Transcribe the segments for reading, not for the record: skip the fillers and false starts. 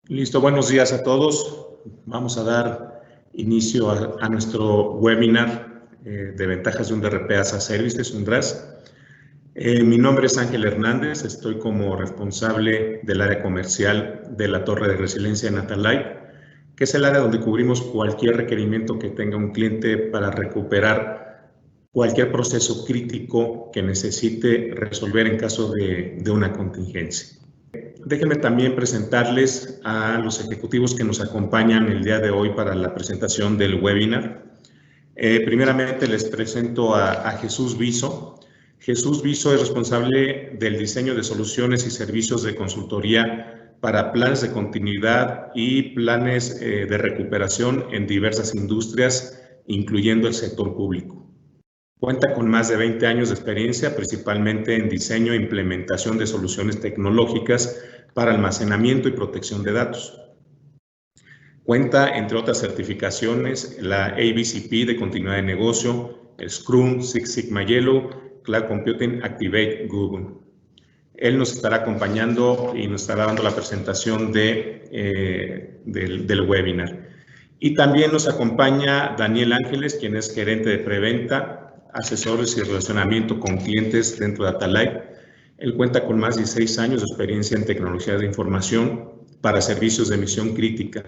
Listo, buenos días a todos. Vamos a dar inicio a nuestro webinar de ventajas de un DRP as a Services, un DRaaS. Mi nombre es Ángel Hernández, estoy como responsable del área comercial de la Torre de Resiliencia en Atalay, que es el área donde cubrimos cualquier requerimiento que tenga un cliente para recuperar cualquier proceso crítico que necesite resolver en caso de una contingencia. Déjenme también presentarles a los ejecutivos que nos acompañan el día de hoy para la presentación del webinar. Primeramente les presento a Jesús Viso. Jesús Viso es responsable del diseño de soluciones y servicios de consultoría para planes de continuidad y planes de recuperación en diversas industrias, incluyendo el sector público. Cuenta con más de 20 años de experiencia, principalmente en diseño e implementación de soluciones tecnológicas para almacenamiento y protección de datos. Cuenta, entre otras certificaciones, la ABCP de continuidad de negocio, el Scrum, Six Sigma Yellow, Cloud Computing Activate Google. Él nos estará acompañando y nos estará dando la presentación del webinar. Y también nos acompaña Daniel Ángeles, quien es gerente de preventa, asesores y relacionamiento con clientes dentro de Atalay. Él cuenta con más de 16 años de experiencia en tecnología de información para servicios de misión crítica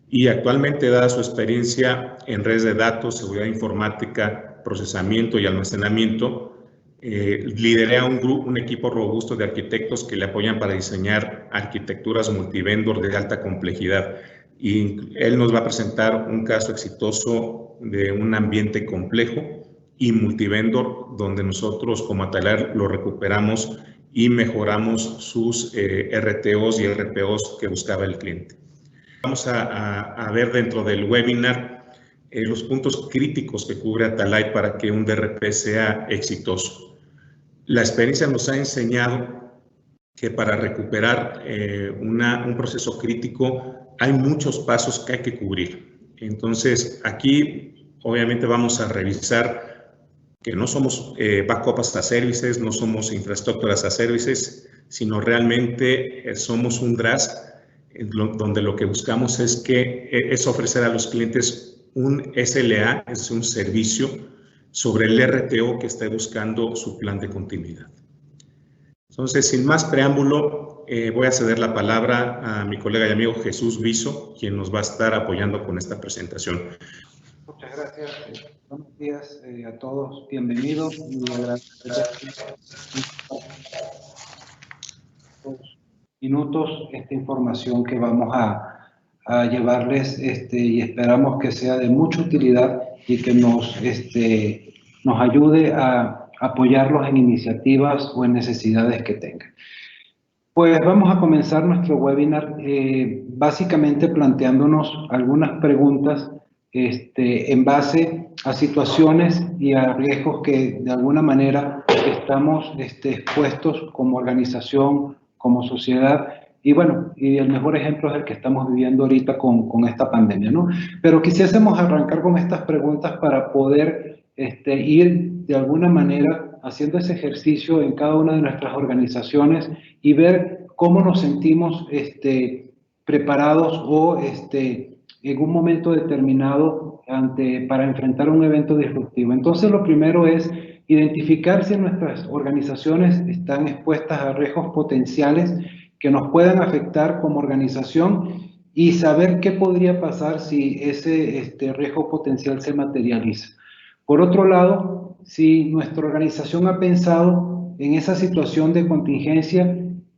y actualmente, dada su experiencia en redes de datos, seguridad informática, procesamiento y almacenamiento, lidera un equipo robusto de arquitectos que le apoyan para diseñar arquitecturas multivendor de alta complejidad. Y él nos va a presentar un caso exitoso de un ambiente complejo y multivendor, donde nosotros como Atalay lo recuperamos y mejoramos sus RTOs y RPOs que buscaba el cliente. Vamos a ver dentro del webinar los puntos críticos que cubre Atalay para que un DRP sea exitoso. La experiencia nos ha enseñado que para recuperar un proceso crítico hay muchos pasos que hay que cubrir. Entonces, aquí obviamente vamos a revisar que no somos backup as a services, no somos infraestructure as a services, sino realmente somos un DRaaS donde lo que buscamos es ofrecer a los clientes un SLA, es un servicio sobre el RTO que esté buscando su plan de continuidad. Entonces, sin más preámbulo, voy a ceder la palabra a mi colega y amigo Jesús Viso, quien nos va a estar apoyando con esta presentación. Muchas gracias. Buenos días a todos. Bienvenidos. Y agradezco minutos esta información que vamos a llevarles y esperamos que sea de mucha utilidad y que nos ayude a apoyarlos en iniciativas o en necesidades que tengan. Pues vamos a comenzar nuestro webinar básicamente planteándonos algunas preguntas en base a situaciones y a riesgos que de alguna manera estamos expuestos como organización, como sociedad, y bueno, y el mejor ejemplo es el que estamos viviendo ahorita con esta pandemia, ¿no? Pero quisiésemos arrancar con estas preguntas para poder ir de alguna manera haciendo ese ejercicio en cada una de nuestras organizaciones y ver cómo nos sentimos preparados o en un momento determinado para enfrentar un evento disruptivo. Entonces, lo primero es identificar si nuestras organizaciones están expuestas a riesgos potenciales que nos puedan afectar como organización y saber qué podría pasar si ese riesgo potencial se materializa. Por otro lado, si nuestra organización ha pensado en esa situación de contingencia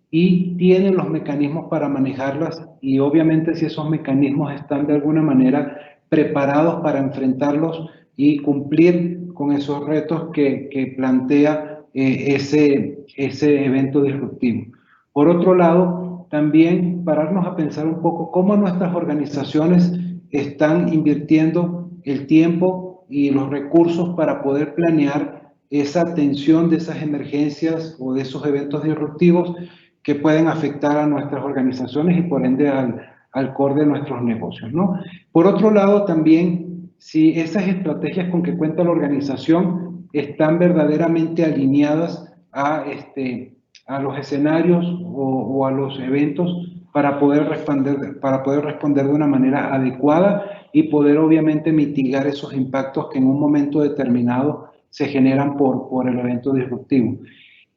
y tiene los mecanismos para manejarlas y obviamente si esos mecanismos están de alguna manera preparados para enfrentarlos y cumplir con esos retos que plantea ese evento disruptivo. Por otro lado, también pararnos a pensar un poco cómo nuestras organizaciones están invirtiendo el tiempo y los recursos para poder planear esa atención de esas emergencias o de esos eventos disruptivos que pueden afectar a nuestras organizaciones y por ende al core de nuestros negocios, ¿no? Por otro lado, también, si esas estrategias con que cuenta la organización están verdaderamente alineadas a los escenarios o a los eventos para poder responder de una manera adecuada y poder obviamente mitigar esos impactos que en un momento determinado se generan por el evento disruptivo.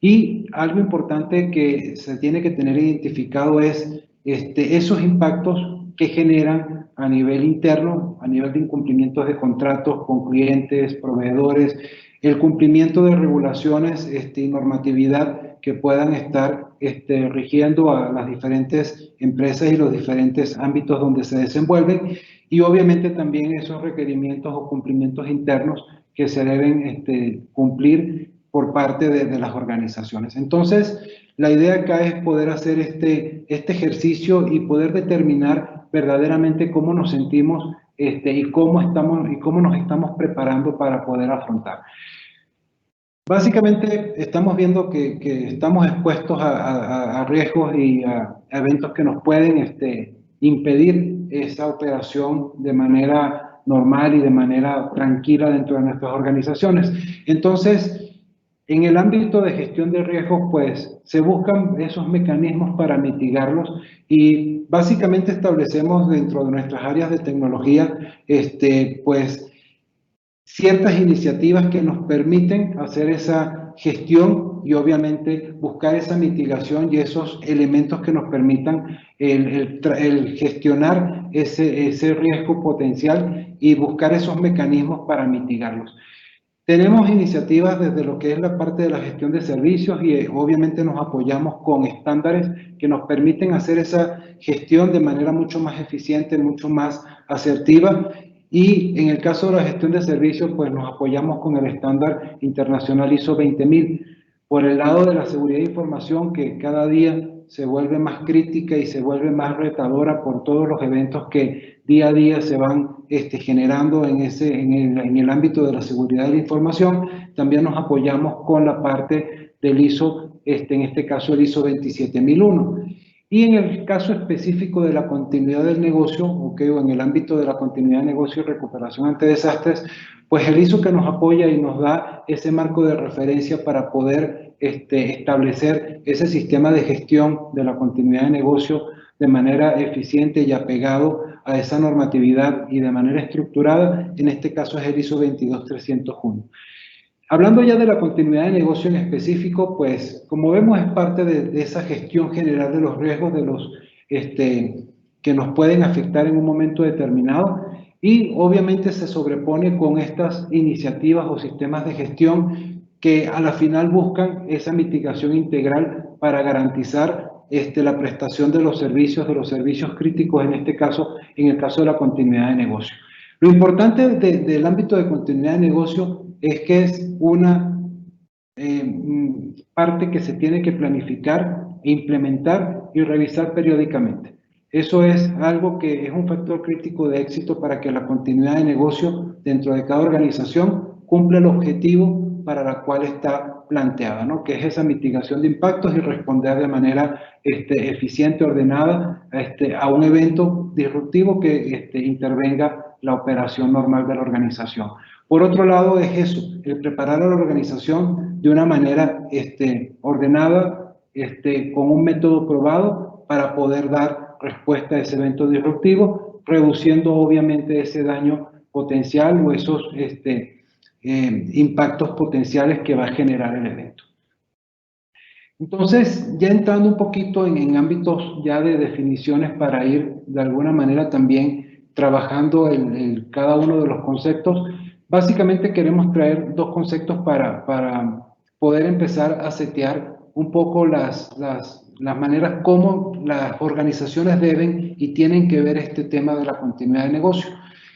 Y algo importante que se tiene que tener identificado es esos impactos que generan a nivel interno, a nivel de incumplimientos de contratos con clientes, proveedores, el cumplimiento de regulaciones y normatividad que puedan estar rigiendo a las diferentes empresas y los diferentes ámbitos donde se desenvuelven, y obviamente también esos requerimientos o cumplimientos internos que se deben cumplir por parte de las organizaciones. Entonces, la idea acá es poder hacer este ejercicio y poder determinar verdaderamente cómo nos sentimos y cómo nos estamos preparando para poder afrontar. Básicamente estamos viendo que estamos expuestos a riesgos y a eventos que nos pueden impedir esa operación de manera normal y de manera tranquila dentro de nuestras organizaciones. Entonces, en el ámbito de gestión de riesgos, pues se buscan esos mecanismos para mitigarlos, y básicamente establecemos dentro de nuestras áreas de tecnología, pues ciertas iniciativas que nos permiten hacer esa gestión y obviamente buscar esa mitigación y esos elementos que nos permitan el gestionar ese riesgo potencial y buscar esos mecanismos para mitigarlos. Tenemos iniciativas desde lo que es la parte de la gestión de servicios y obviamente nos apoyamos con estándares que nos permiten hacer esa gestión de manera mucho más eficiente, mucho más asertiva. Y en el caso de la gestión de servicios, pues nos apoyamos con el estándar internacional ISO 20000. Por el lado de la seguridad de información, que cada día se vuelve más crítica y se vuelve más retadora por todos los eventos que día a día se van generando en el ámbito de la seguridad de la información, también nos apoyamos con la parte del ISO, en este caso el ISO 27001. Y en el caso específico de la continuidad del negocio, o en el ámbito de la continuidad de negocio y recuperación ante desastres, pues el ISO que nos apoya y nos da ese marco de referencia para poder establecer ese sistema de gestión de la continuidad de negocio de manera eficiente y apegado a esa normatividad y de manera estructurada, en este caso es el ISO 22301. Hablando ya de la continuidad de negocio en específico, pues como vemos es parte de esa gestión general de los riesgos que nos pueden afectar en un momento determinado, y obviamente se sobrepone con estas iniciativas o sistemas de gestión que a la final buscan esa mitigación integral para garantizar la prestación de los servicios críticos, en el caso de la continuidad de negocio. Lo importante del ámbito de continuidad de negocio es que es una parte que se tiene que planificar, implementar y revisar periódicamente. Eso es algo que es un factor crítico de éxito para que la continuidad de negocio dentro de cada organización cumpla el objetivo para la cual está planteada, ¿no? Que es esa mitigación de impactos y responder de manera eficiente, ordenada a un evento disruptivo que intervenga la operación normal de la organización. Por otro lado, es eso, el preparar a la organización de una manera ordenada, con un método probado para poder dar respuesta a ese evento disruptivo, reduciendo obviamente ese daño potencial o esos impactos potenciales que va a generar el evento. Entonces, ya entrando un poquito en ámbitos ya de definiciones para ir de alguna manera también trabajando en cada uno de los conceptos, básicamente queremos traer dos conceptos para poder empezar a setear un poco las maneras como las organizaciones deben y tienen que ver este tema de la continuidad de negocio.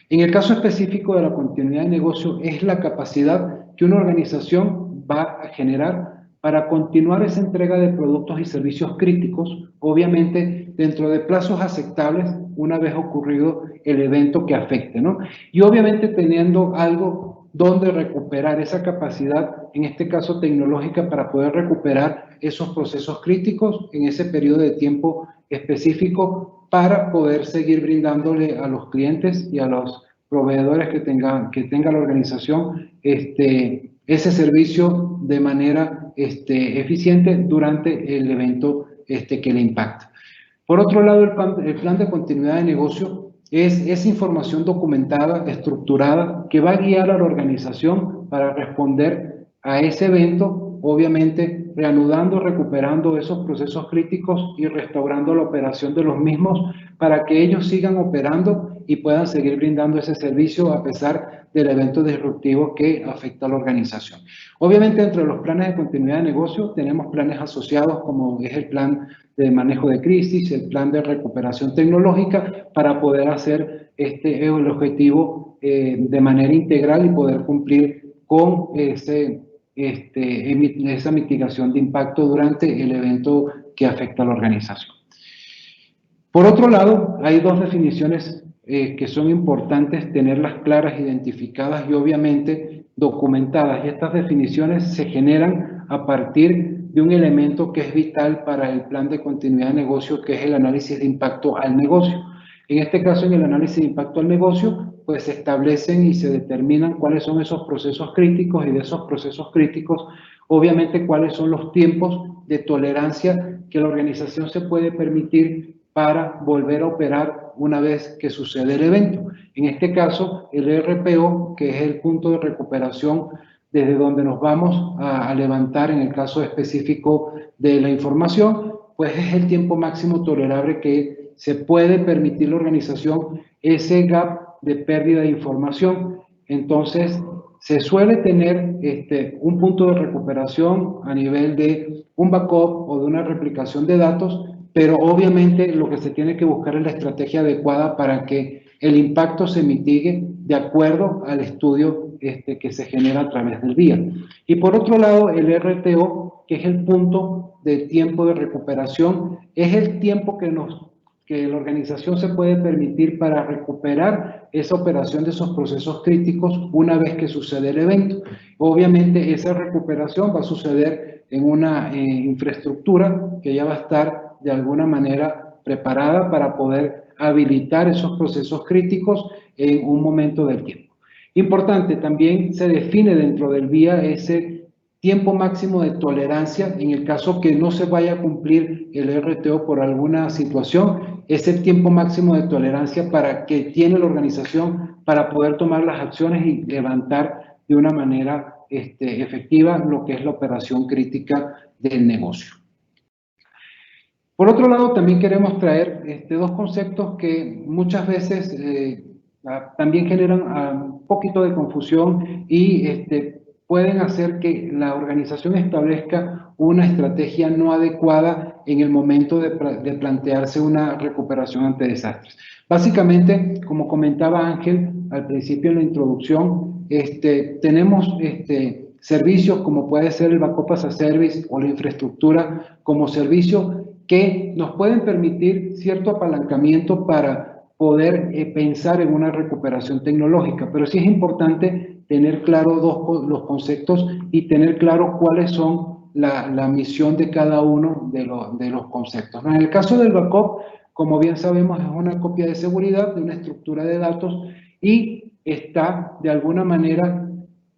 En el caso específico de la continuidad de negocio es la capacidad que una organización va a generar para continuar esa entrega de productos y servicios críticos, obviamente dentro de plazos aceptables una vez ocurrido el evento que afecte, ¿no? Y obviamente teniendo algo donde recuperar esa capacidad, en este caso tecnológica, para poder recuperar esos procesos críticos en ese periodo de tiempo específico para poder seguir brindándole a los clientes y a los proveedores que tenga la organización ese servicio de manera eficiente durante el evento que le impacta. Por otro lado, el plan de continuidad de negocio es esa información documentada, estructurada, que va a guiar a la organización para responder a ese evento, obviamente reanudando, recuperando esos procesos críticos y restaurando la operación de los mismos para que ellos sigan operando y puedan seguir brindando ese servicio a pesar del evento disruptivo que afecta a la organización. Obviamente, entre los planes de continuidad de negocio tenemos planes asociados como es el plan de manejo de crisis, el plan de recuperación tecnológica para poder hacer el objetivo de manera integral y poder cumplir con esa mitigación de impacto durante el evento que afecta a la organización. Por otro lado, hay dos definiciones que son importantes tenerlas claras, identificadas y obviamente documentadas. Y estas definiciones se generan a partir de un elemento que es vital para el plan de continuidad de negocio, que es el análisis de impacto al negocio. En este caso, en el análisis de impacto al negocio, pues se establecen y se determinan cuáles son esos procesos críticos y de esos procesos críticos, obviamente, cuáles son los tiempos de tolerancia que la organización se puede permitir para volver a operar una vez que sucede el evento. En este caso, el RPO, que es el punto de recuperación desde donde nos vamos a levantar en el caso específico de la información, pues es el tiempo máximo tolerable que se puede permitir la organización ese gap de pérdida de información. Entonces, se suele tener un punto de recuperación a nivel de un backup o de una replicación de datos, pero obviamente lo que se tiene que buscar es la estrategia adecuada para que el impacto se mitigue de acuerdo al estudio que se genera a través del día. Y por otro lado, el RTO, que es el punto de tiempo de recuperación, es el tiempo que la organización se puede permitir para recuperar esa operación de esos procesos críticos una vez que sucede el evento. Obviamente esa recuperación va a suceder en una infraestructura que ya va a estar de alguna manera preparada para poder habilitar esos procesos críticos en un momento del tiempo. Importante, también se define dentro del VIA ese tiempo máximo de tolerancia en el caso que no se vaya a cumplir el RTO por alguna situación, ese tiempo máximo de tolerancia para que tiene la organización para poder tomar las acciones y levantar de una manera efectiva lo que es la operación crítica del negocio. Por otro lado, también queremos traer dos conceptos que muchas veces también generan un poquito de confusión y pueden hacer que la organización establezca una estrategia no adecuada en el momento de plantearse una recuperación ante desastres. Básicamente, como comentaba Ángel al principio en la introducción, tenemos servicios como puede ser el Backup as a Service o la infraestructura como servicio que nos pueden permitir cierto apalancamiento para poder pensar en una recuperación tecnológica, pero sí es importante tener claro los conceptos y tener claro cuáles son la misión de cada uno de los conceptos. En el caso del backup, como bien sabemos, es una copia de seguridad de una estructura de datos y está de alguna manera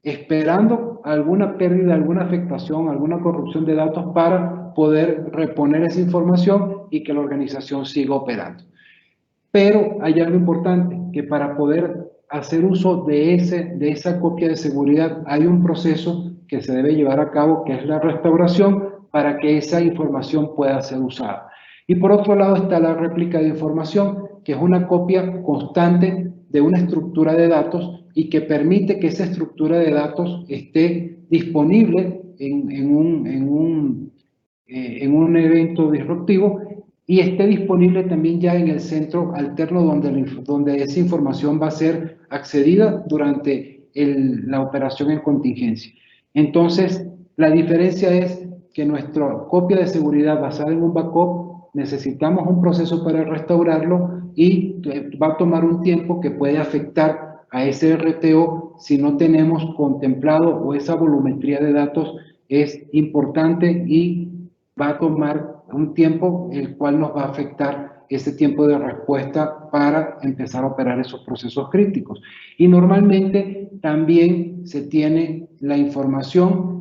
esperando alguna pérdida, alguna afectación, alguna corrupción de datos para poder reponer esa información y que la organización siga operando. Pero hay algo importante, que para poder hacer uso de esa copia de seguridad hay un proceso que se debe llevar a cabo, que es la restauración, para que esa información pueda ser usada. Y por otro lado está la réplica de información, que es una copia constante de una estructura de datos y que permite que esa estructura de datos esté disponible en un evento disruptivo y esté disponible también ya en el centro alterno donde esa información va a ser accedida durante la operación en contingencia. Entonces, la diferencia es que nuestra copia de seguridad basada en un backup necesitamos un proceso para restaurarlo y va a tomar un tiempo que puede afectar a ese RTO si no tenemos contemplado o esa volumetría de datos es importante y va a tomar un tiempo el cual nos va a afectar ese tiempo de respuesta para empezar a operar esos procesos críticos. Y normalmente también se tiene la información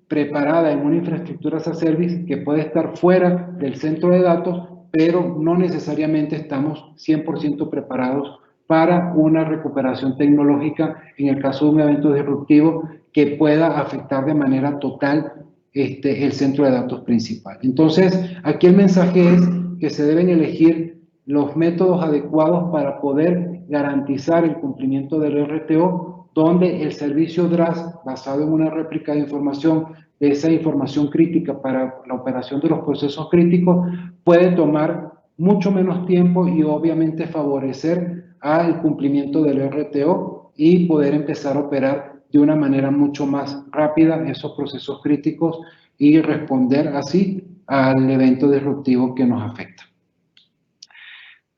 preparada en una infraestructura as a service que puede estar fuera del centro de datos pero no necesariamente estamos 100% preparados para una recuperación tecnológica en el caso de un evento disruptivo que pueda afectar de manera total el centro de datos principal. Entonces, aquí el mensaje es que se deben elegir los métodos adecuados para poder garantizar el cumplimiento del RTO, donde el servicio DRAS, basado en una réplica de información, de esa información crítica para la operación de los procesos críticos, puede tomar mucho menos tiempo y obviamente favorecer al cumplimiento del RTO y poder empezar a operar de una manera mucho más rápida esos procesos críticos y responder así al evento disruptivo que nos afecta.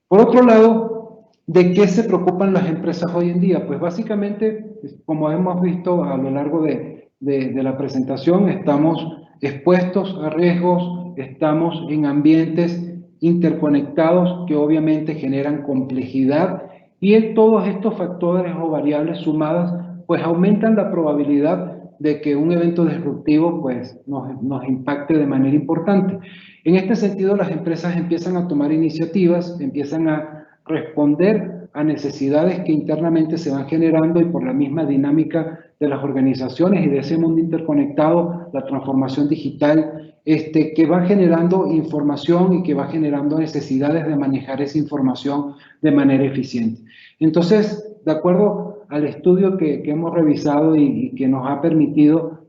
Por otro lado, ¿de qué se preocupan las empresas hoy en día? Pues básicamente, como hemos visto a lo largo de la presentación, estamos expuestos a riesgos, estamos en ambientes interconectados que obviamente generan complejidad y en todos estos factores o variables sumadas pues aumentan la probabilidad de que un evento disruptivo pues nos impacte de manera importante. En este sentido, las empresas empiezan a tomar iniciativas, empiezan a responder a necesidades que internamente se van generando y por la misma dinámica de las organizaciones y de ese mundo interconectado, la transformación digital, que va generando información y que va generando necesidades de manejar esa información de manera eficiente. Entonces, de acuerdo al estudio que hemos revisado y que nos ha permitido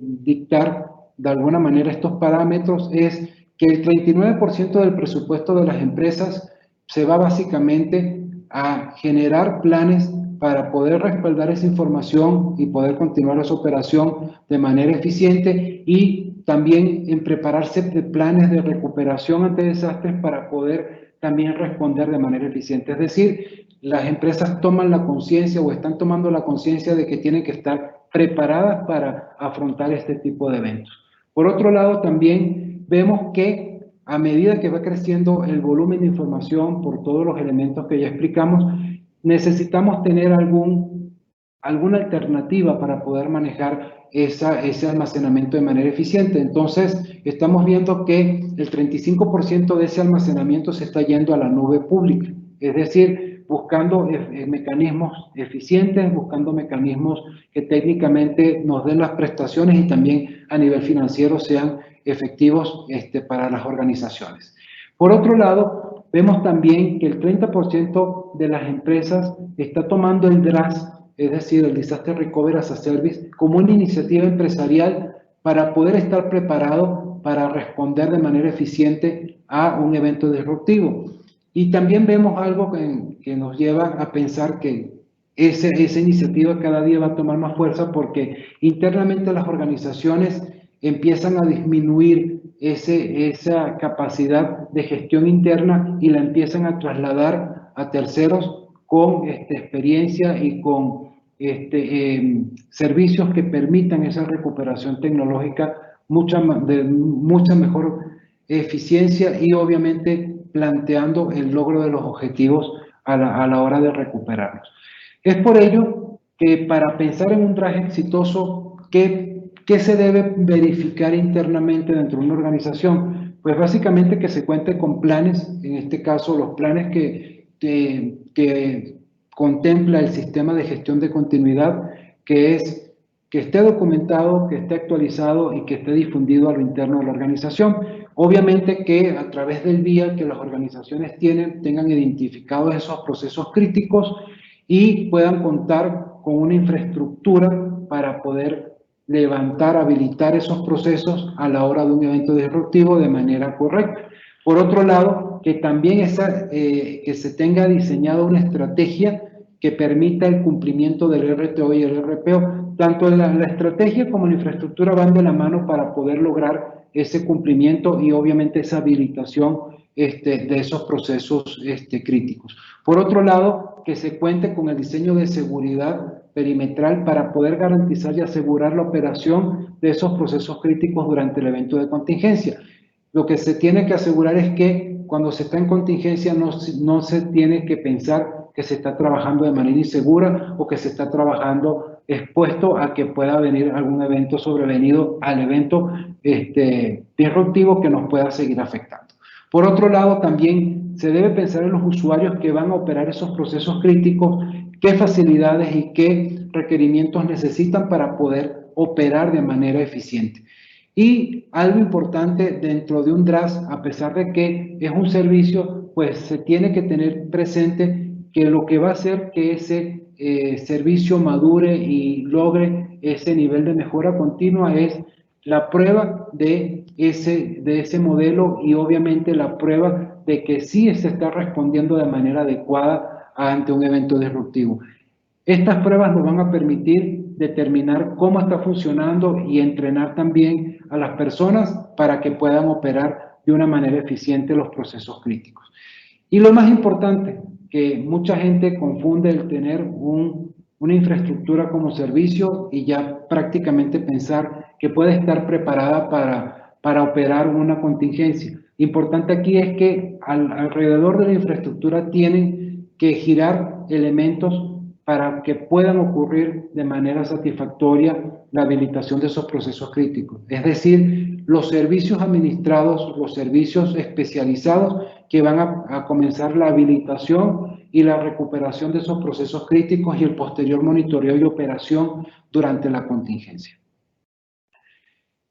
dictar de alguna manera estos parámetros, es que el 39% del presupuesto de las empresas se va básicamente a generar planes para poder respaldar esa información y poder continuar esa operación de manera eficiente y también en prepararse de planes de recuperación ante desastres para poder también responder de manera eficiente. Es decir, las empresas toman la conciencia o están tomando la conciencia de que tienen que estar preparadas para afrontar este tipo de eventos. Por otro lado, también vemos que a medida que va creciendo el volumen de información por todos los elementos que ya explicamos, necesitamos tener alguna alternativa para poder manejar ese almacenamiento de manera eficiente. Entonces, estamos viendo que el 35% de ese almacenamiento se está yendo a la nube pública, es decir, buscando mecanismos eficientes, buscando mecanismos que técnicamente nos den las prestaciones y también a nivel financiero sean efectivos para las organizaciones. Por otro lado, vemos también que el 30% de las empresas está tomando el DRAS, es decir, el Disaster Recovery as a Service, como una iniciativa empresarial para poder estar preparado para responder de manera eficiente a un evento disruptivo. Y también vemos algo que nos lleva a pensar que esa iniciativa cada día va a tomar más fuerza porque internamente las organizaciones empiezan a disminuir esa capacidad de gestión interna y la empiezan a trasladar a terceros con experiencia y con servicios que permitan esa recuperación tecnológica de mucha mejor eficiencia y obviamente planteando el logro de los objetivos a la hora de recuperarlos. Es por ello que para pensar en un DRAS exitoso, ¿qué se debe verificar internamente dentro de una organización? Pues básicamente que se cuente con planes, en este caso los planes que contempla el sistema de gestión de continuidad, que esté documentado, que esté actualizado y que esté difundido a lo interno de la organización. Obviamente que a través del día que las organizaciones tengan identificados esos procesos críticos y puedan contar con una infraestructura para poder levantar, habilitar esos procesos a la hora de un evento disruptivo de manera correcta. Por otro lado, que también que se tenga diseñada una estrategia que permita el cumplimiento del RTO y el RPO. Tanto la estrategia como la infraestructura van de la mano para poder lograr ese cumplimiento y obviamente esa habilitación de esos procesos críticos. Por otro lado, que se cuente con el diseño de seguridad perimetral para poder garantizar y asegurar la operación de esos procesos críticos durante el evento de contingencia. Lo que se tiene que asegurar es que cuando se está en contingencia no se tiene que pensar que se está trabajando de manera insegura o que se está trabajando expuesto a que pueda venir algún evento sobrevenido al evento disruptivo que nos pueda seguir afectando. Por otro lado, también se debe pensar en los usuarios que van a operar esos procesos críticos, qué facilidades y qué requerimientos necesitan para poder operar de manera eficiente. Y algo importante dentro de un DRaaS, a pesar de que es un servicio, pues se tiene que tener presente que lo que va a hacer que ese servicio madure y logre ese nivel de mejora continua es la prueba de ese modelo y obviamente la prueba de que sí se está respondiendo de manera adecuada ante un evento disruptivo. Estas pruebas nos van a permitir determinar cómo está funcionando y entrenar también a las personas para que puedan operar de una manera eficiente los procesos críticos. Y lo más importante, que mucha gente confunde el tener una infraestructura como servicio y ya prácticamente pensar que puede estar preparada para operar una contingencia. Importante aquí es que alrededor de la infraestructura tienen que girar elementos para que puedan ocurrir de manera satisfactoria la habilitación de esos procesos críticos. Es decir, los servicios administrados, los servicios especializados que van a comenzar la habilitación y la recuperación de esos procesos críticos y el posterior monitoreo y operación durante la contingencia.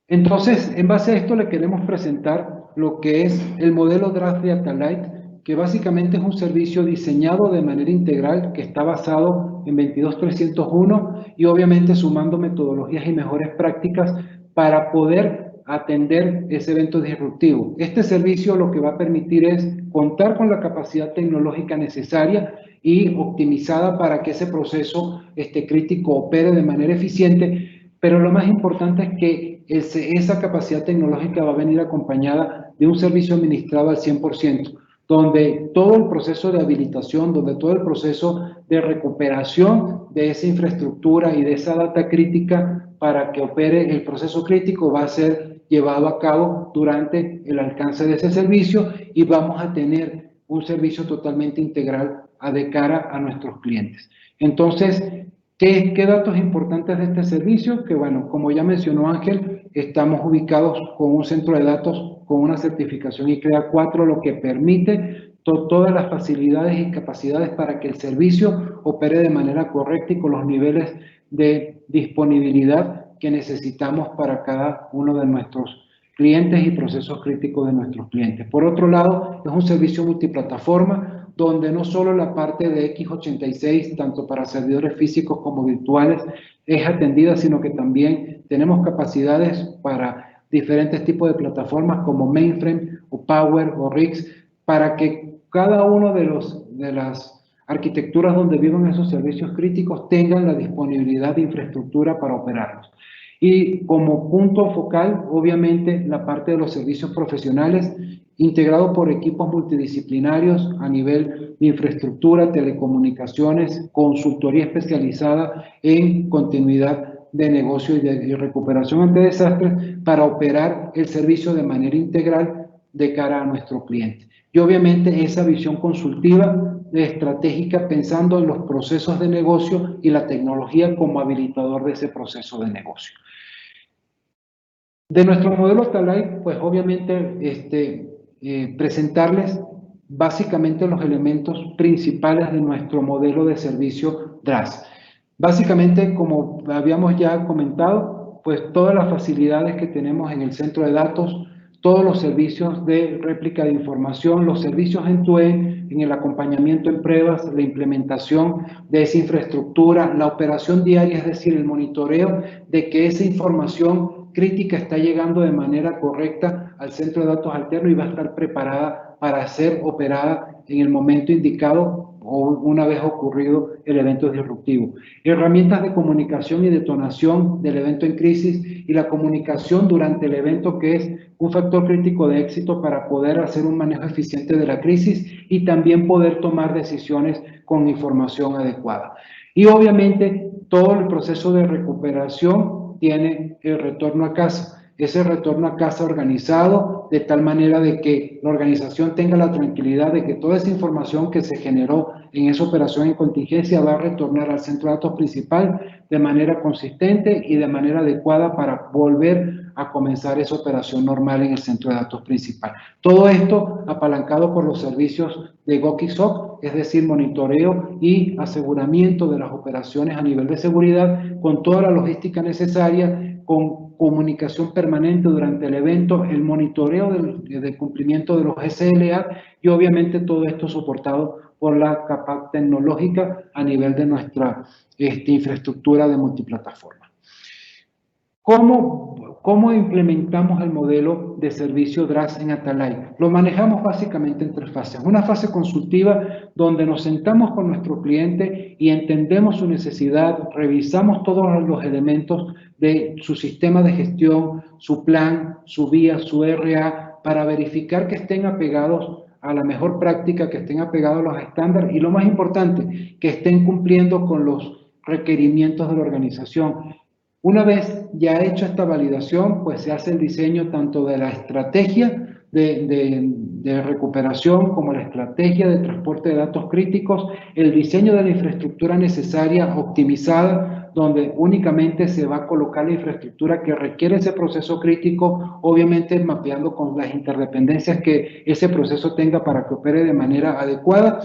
Entonces, en base a esto le queremos presentar lo que es el modelo DRaaS de Atalite, que básicamente es un servicio diseñado de manera integral que está basado en 22301 y obviamente sumando metodologías y mejores prácticas para poder atender ese evento disruptivo. Este servicio lo que va a permitir es contar con la capacidad tecnológica necesaria y optimizada para que ese proceso crítico opere de manera eficiente, pero lo más importante es que esa capacidad tecnológica va a venir acompañada de un servicio administrado al 100%, donde todo el proceso de habilitación, donde todo el proceso de recuperación de esa infraestructura y de esa data crítica para que opere el proceso crítico va a ser llevado a cabo durante el alcance de ese servicio y vamos a tener un servicio totalmente integral de cara a nuestros clientes. Entonces, ¿qué datos importantes de este servicio? Que bueno, como ya mencionó Ángel, estamos ubicados con un centro de datos con una certificación ICREA 4, lo que permite todas las facilidades y capacidades para que el servicio opere de manera correcta y con los niveles de disponibilidad que necesitamos para cada uno de nuestros clientes y procesos críticos de nuestros clientes. Por otro lado, es un servicio multiplataforma donde no solo la parte de x86, tanto para servidores físicos como virtuales, es atendida, sino que también tenemos capacidades para diferentes tipos de plataformas como mainframe o Power o RIX, para que cada uno de las arquitecturas donde viven esos servicios críticos tengan la disponibilidad de infraestructura para operarlos. Y como punto focal, obviamente, la parte de los servicios profesionales, integrado por equipos multidisciplinarios a nivel de infraestructura, telecomunicaciones, consultoría especializada en continuidad de negocio y recuperación ante desastres para operar el servicio de manera integral de cara a nuestro cliente. Y obviamente esa visión consultiva, estratégica, pensando en los procesos de negocio y la tecnología como habilitador de ese proceso de negocio. De nuestro modelo Atalite, pues obviamente presentarles básicamente los elementos principales de nuestro modelo de servicio DRaaS. Básicamente, como habíamos ya comentado, pues todas las facilidades que tenemos en el centro de datos, todos los servicios de réplica de información, los servicios end-to-end en el acompañamiento en pruebas, la implementación de esa infraestructura, la operación diaria, es decir, el monitoreo de que esa información crítica está llegando de manera correcta al centro de datos alterno y va a estar preparada para ser operada en el momento indicado o una vez ocurrido el evento disruptivo. Herramientas de comunicación y detonación del evento en crisis y la comunicación durante el evento, que es un factor crítico de éxito para poder hacer un manejo eficiente de la crisis y también poder tomar decisiones con información adecuada. Y obviamente todo el proceso de recuperación tiene el retorno a casa. ese retorno a casa organizado, de tal manera de que la organización tenga la tranquilidad de que toda esa información que se generó en esa operación en contingencia va a retornar al centro de datos principal de manera consistente y de manera adecuada para volver a comenzar esa operación normal en el centro de datos principal. Todo esto apalancado por los servicios de GOC y SOC, es decir, monitoreo y aseguramiento de las operaciones a nivel de seguridad, con toda la logística necesaria, con comunicación permanente durante el evento, el monitoreo del cumplimiento de los SLA y obviamente todo esto soportado por la capa tecnológica a nivel de nuestra infraestructura de multiplataforma. ¿Cómo implementamos el modelo de servicio DRaaS en Atalaya? Lo manejamos básicamente en tres fases. Una fase consultiva donde nos sentamos con nuestro cliente y entendemos su necesidad, revisamos todos los elementos de su sistema de gestión, su plan, su vía, su RA, para verificar que estén apegados a la mejor práctica, que estén apegados a los estándares y lo más importante, que estén cumpliendo con los requerimientos de la organización. Una vez ya hecha esta validación, pues se hace el diseño tanto de la estrategia de recuperación como la estrategia de transporte de datos críticos, el diseño de la infraestructura necesaria optimizada, donde únicamente se va a colocar la infraestructura que requiere ese proceso crítico, obviamente mapeando con las interdependencias que ese proceso tenga para que opere de manera adecuada,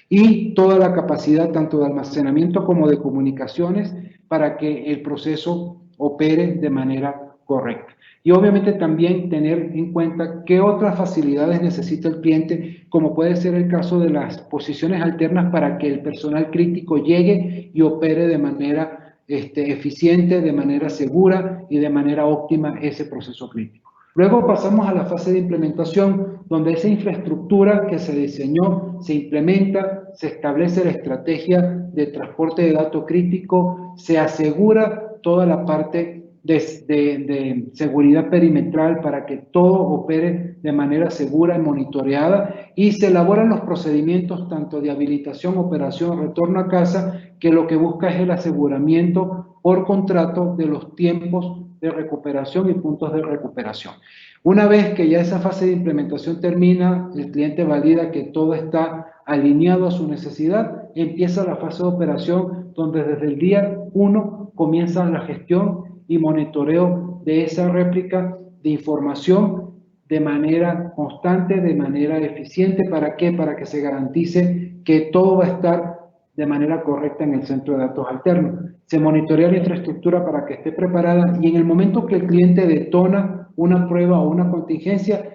y toda la capacidad tanto de almacenamiento como de comunicaciones para que el proceso opere de manera correcta. Y obviamente también tener en cuenta qué otras facilidades necesita el cliente, como puede ser el caso de las posiciones alternas para que el personal crítico llegue y opere de manera eficiente, de manera segura y de manera óptima ese proceso crítico. Luego pasamos a la fase de implementación, donde esa infraestructura que se diseñó se implementa, se establece la estrategia de transporte de datos crítico, se asegura toda la parte de seguridad perimetral para que todo opere de manera segura y monitoreada, y se elaboran los procedimientos tanto de habilitación, operación, retorno a casa, que lo que busca es el aseguramiento por contrato de los tiempos de recuperación y puntos de recuperación. Una vez que ya esa fase de implementación termina, el cliente valida que todo está alineado a su necesidad, empieza la fase de operación, donde desde el día 1 comienza la gestión y monitoreo de esa réplica de información de manera constante, de manera eficiente. ¿Para qué? Para que se garantice que todo va a estar de manera correcta en el centro de datos alterno. Se monitorea la infraestructura para que esté preparada y en el momento que el cliente detona una prueba o una contingencia,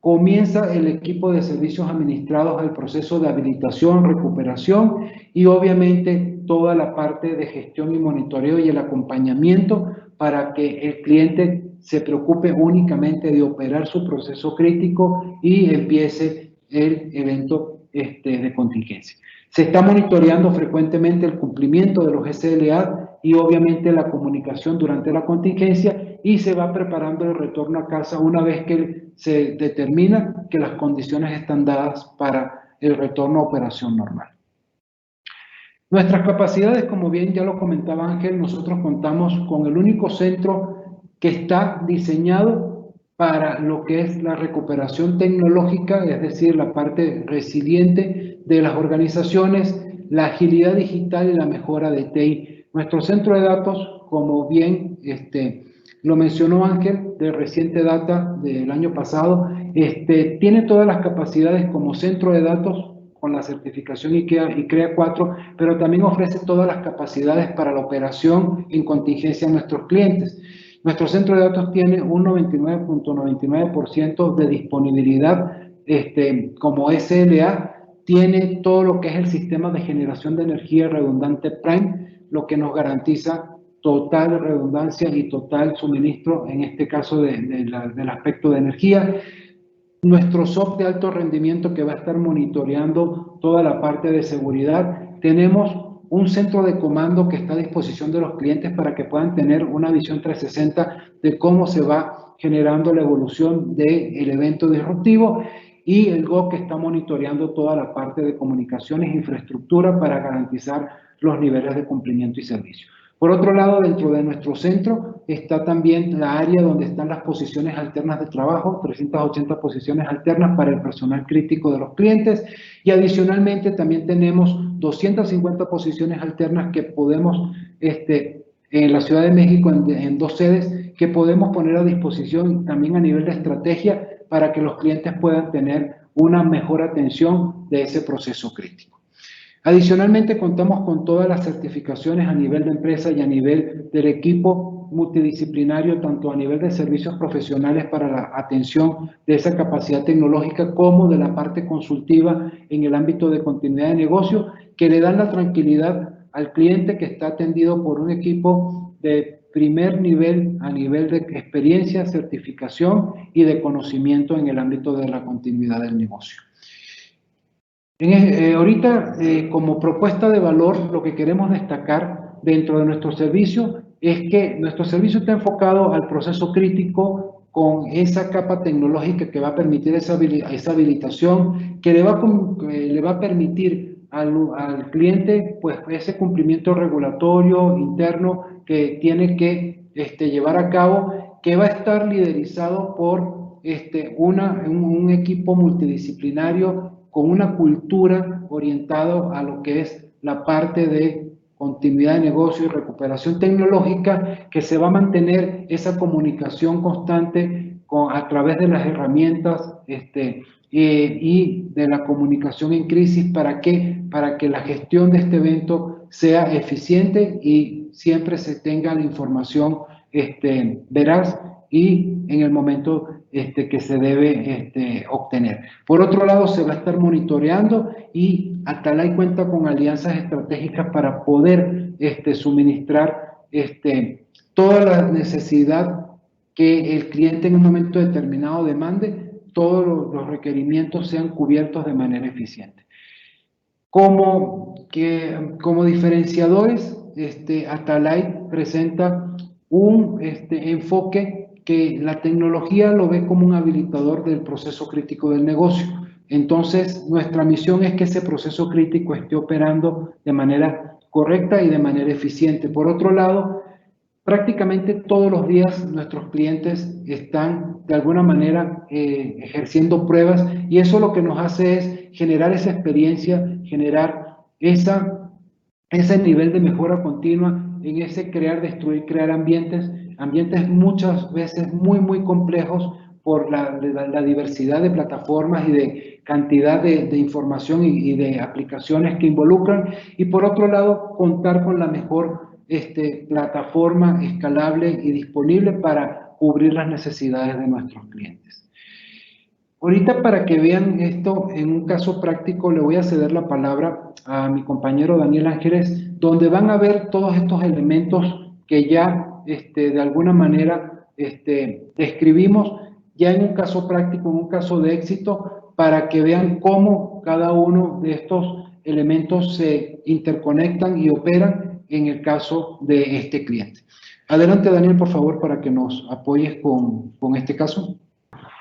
comienza el equipo de servicios administrados al proceso de habilitación, recuperación y obviamente toda la parte de gestión y monitoreo y el acompañamiento para que el cliente se preocupe únicamente de operar su proceso crítico y empiece el evento de contingencia. Se está monitoreando frecuentemente el cumplimiento de los SLA y obviamente la comunicación durante la contingencia, y se va preparando el retorno a casa una vez que se determina que las condiciones están dadas para el retorno a operación normal. Nuestras capacidades, como bien ya lo comentaba Ángel, nosotros contamos con el único centro que está diseñado para lo que es la recuperación tecnológica, es decir, la parte resiliente de las organizaciones, la agilidad digital y la mejora de TI. Nuestro centro de datos, como bien lo mencionó Ángel, de Reciente Data del año pasado, tiene todas las capacidades como centro de datos con la certificación IKEA y CREA 4, pero también ofrece todas las capacidades para la operación en contingencia a nuestros clientes. Nuestro centro de datos tiene un 99.99% de disponibilidad como SLA, tiene todo lo que es el sistema de generación de energía redundante Prime, lo que nos garantiza total redundancia y total suministro, en este caso del aspecto de energía. Nuestro SOC de alto rendimiento que va a estar monitoreando toda la parte de seguridad. Tenemos un centro de comando que está a disposición de los clientes para que puedan tener una visión 360 de cómo se va generando la evolución del evento disruptivo, y el GOC que está monitoreando toda la parte de comunicaciones e infraestructura para garantizar los niveles de cumplimiento y servicio. Por otro lado, dentro de nuestro centro está también la área donde están las posiciones alternas de trabajo, 380 posiciones alternas para el personal crítico de los clientes, y adicionalmente también tenemos 250 posiciones alternas que podemos, en la Ciudad de México, en 2 sedes, que podemos poner a disposición también a nivel de estrategia para que los clientes puedan tener una mejor atención de ese proceso crítico. Adicionalmente, contamos con todas las certificaciones a nivel de empresa y a nivel del equipo multidisciplinario, tanto a nivel de servicios profesionales para la atención de esa capacidad tecnológica, como de la parte consultiva en el ámbito de continuidad de negocio, que le dan la tranquilidad al cliente que está atendido por un equipo de primer nivel a nivel de experiencia, certificación y de conocimiento en el ámbito de la continuidad del negocio. Ahorita, como propuesta de valor, lo que queremos destacar dentro de nuestro servicio es que nuestro servicio está enfocado al proceso crítico con esa capa tecnológica que va a permitir esa habilitación, que le va a permitir al cliente pues ese cumplimiento regulatorio interno que tiene que llevar a cabo, que va a estar liderizado por un equipo multidisciplinario con una cultura orientada a lo que es la parte de continuidad de negocio y recuperación tecnológica, que se va a mantener esa comunicación constante a través de las herramientas y de la comunicación en crisis. ¿Para qué? Para que la gestión de este evento sea eficiente y siempre se tenga la información veraz y en el momento que se debe obtener. Por otro lado, se va a estar monitoreando y Atalay cuenta con alianzas estratégicas para poder suministrar toda la necesidad que el cliente en un momento determinado demande, todos los requerimientos sean cubiertos de manera eficiente. Como diferenciadores, Atalay presenta un enfoque que la tecnología lo ve como un habilitador del proceso crítico del negocio. Entonces, nuestra misión es que ese proceso crítico esté operando de manera correcta y de manera eficiente. Por otro lado, prácticamente todos los días nuestros clientes están de alguna manera ejerciendo pruebas, y eso lo que nos hace es generar esa experiencia, generar ese nivel de mejora continua en ese crear, destruir, crear ambientes muchas veces muy complejos por la diversidad de plataformas y de cantidad de información y de aplicaciones que involucran, y por otro lado contar con la mejor plataforma escalable y disponible para cubrir las necesidades de nuestros clientes. Ahorita, para que vean esto en un caso práctico, le voy a ceder la palabra a mi compañero Daniel Ángeles, donde van a ver todos estos elementos que ya de alguna manera describimos ya en un caso práctico, en un caso de éxito, para que vean cómo cada uno de estos elementos se interconectan y operan en el caso de este cliente. Adelante, Daniel, por favor, para que nos apoyes con este caso.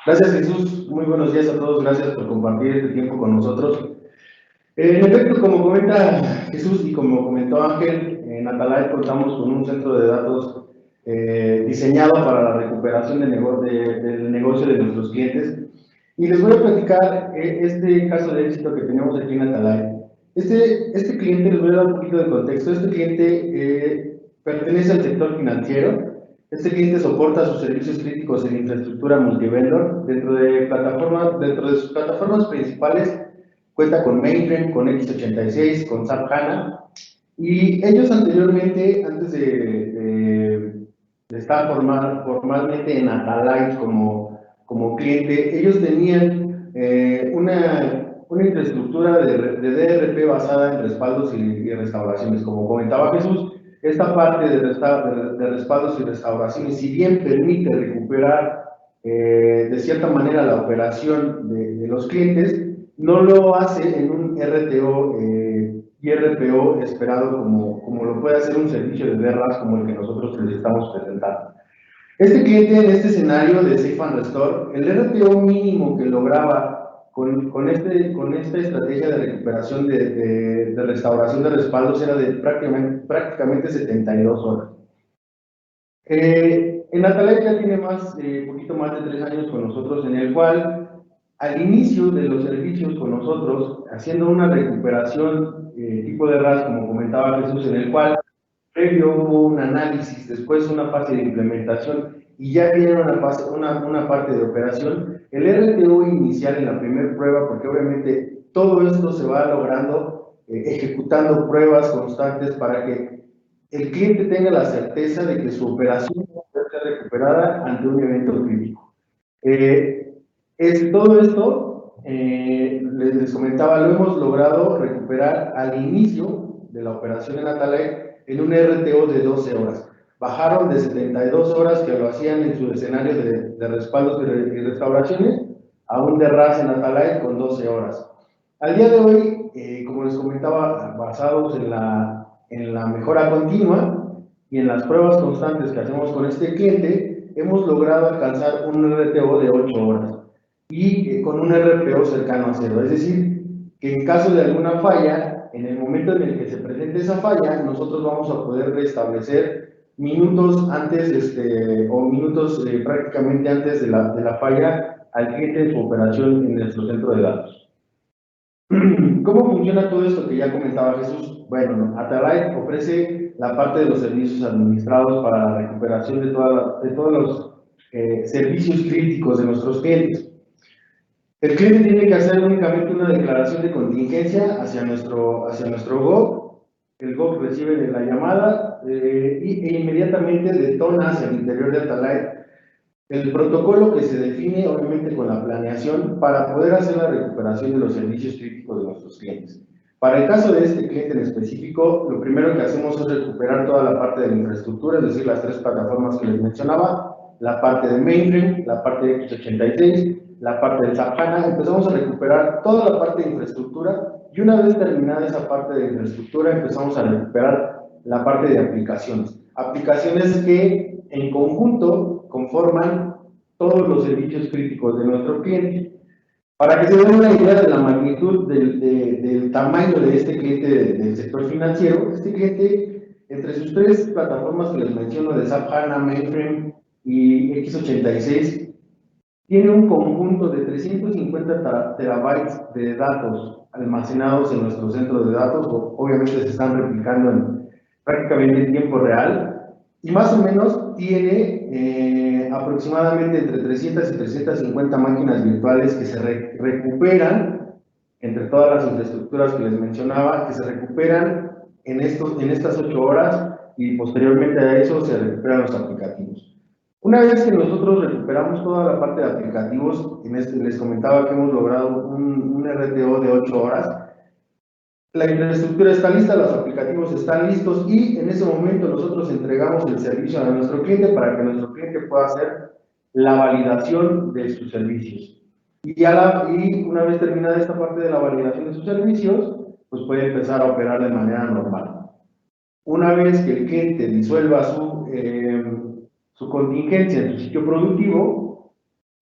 Gracias, Jesús. Muy buenos días a todos. Gracias por compartir este tiempo con nosotros. En efecto, como comenta Jesús y como comentó Ángel, en Atalay contamos con un centro de datos diseñado para la recuperación del negocio de nuestros clientes. Y les voy a platicar este caso de éxito que tenemos aquí en Atalay. Este cliente, les voy a dar un poquito de contexto. Este cliente pertenece al sector financiero. Este cliente soporta sus servicios críticos en infraestructura multivendor. Dentro de sus plataformas principales, cuenta con Mainframe, con x86, con SAP HANA. Y ellos anteriormente, antes de estar formalmente en Atalay como cliente, ellos tenían una infraestructura de DRP basada en respaldos y restauraciones. Como comentaba Jesús, esta parte de respaldos y restauraciones, si bien permite recuperar de cierta manera la operación de los clientes, no lo hace en un RTO y RPO esperado como lo puede hacer un servicio de DRAS como el que nosotros les estamos presentando. Este cliente, en este escenario de Safe and Restore, el RTO mínimo que lograba con esta estrategia de recuperación de restauración de respaldos era de prácticamente 72 horas. En Atalay ya tiene poquito más de 3 años con nosotros, en el cual al inicio de los servicios con nosotros, haciendo una recuperación tipo de RAS, como comentaba Jesús, en el cual previo hubo un análisis, después una fase de implementación y ya viene una parte de operación, el RTO inicial en la primera prueba, porque obviamente todo esto se va logrando ejecutando pruebas constantes para que el cliente tenga la certeza de que su operación puede ser recuperada ante un evento crítico. Todo esto, les comentaba, lo hemos logrado recuperar al inicio de la operación en Atalay en un RTO de 12 horas. Bajaron de 72 horas que lo hacían en su escenario de respaldos y restauraciones a un de RAS en Atalay con 12 horas. Al día de hoy, como les comentaba, basados en la mejora continua y en las pruebas constantes que hacemos con este cliente, hemos logrado alcanzar un RTO de 8 horas y con un RPO cercano a 0. Es decir, que en caso de alguna falla, en el momento en el que se presente esa falla, nosotros vamos a poder restablecer minutos antes o minutos prácticamente antes de la falla al cliente en su operación en nuestro centro de datos. ¿Cómo funciona todo esto que ya comentaba Jesús? Bueno, Atalay ofrece la parte de los servicios administrados para la recuperación de todos los servicios críticos de nuestros clientes. El cliente tiene que hacer únicamente una declaración de contingencia hacia nuestro GOC. El GOC recibe la llamada e inmediatamente detona hacia el interior de Atalay el protocolo que se define obviamente con la planeación para poder hacer la recuperación de los servicios críticos de nuestros clientes. Para el caso de este cliente en específico, lo primero que hacemos es recuperar toda la parte de la infraestructura, es decir, las 3 plataformas que les mencionaba, la parte de mainframe, la parte de x86, la parte del SAP HANA. Empezamos a recuperar toda la parte de infraestructura y una vez terminada esa parte de infraestructura empezamos a recuperar la parte de aplicaciones. Aplicaciones que en conjunto conforman todos los servicios críticos de nuestro cliente. Para que se den una idea de la magnitud del tamaño de este cliente del sector financiero, este cliente, entre sus 3 plataformas que les menciono de SAP HANA, Mainframe y x86, tiene un conjunto de 350 terabytes de datos almacenados en nuestro centro de datos, obviamente se están replicando en prácticamente en tiempo real, y más o menos tiene aproximadamente entre 300 y 350 máquinas virtuales que se recuperan entre todas las infraestructuras que les mencionaba, que se recuperan en estas 8 horas y posteriormente a eso se recuperan los aplicativos. Una vez que nosotros recuperamos toda la parte de aplicativos, les comentaba que hemos logrado un RTO de 8 horas, la infraestructura está lista, los aplicativos están listos y en ese momento nosotros entregamos el servicio a nuestro cliente para que nuestro cliente pueda hacer la validación de sus servicios. Y una vez terminada esta parte de la validación de sus servicios, pues puede empezar a operar de manera normal. Una vez que el cliente disuelva su contingencia en su sitio productivo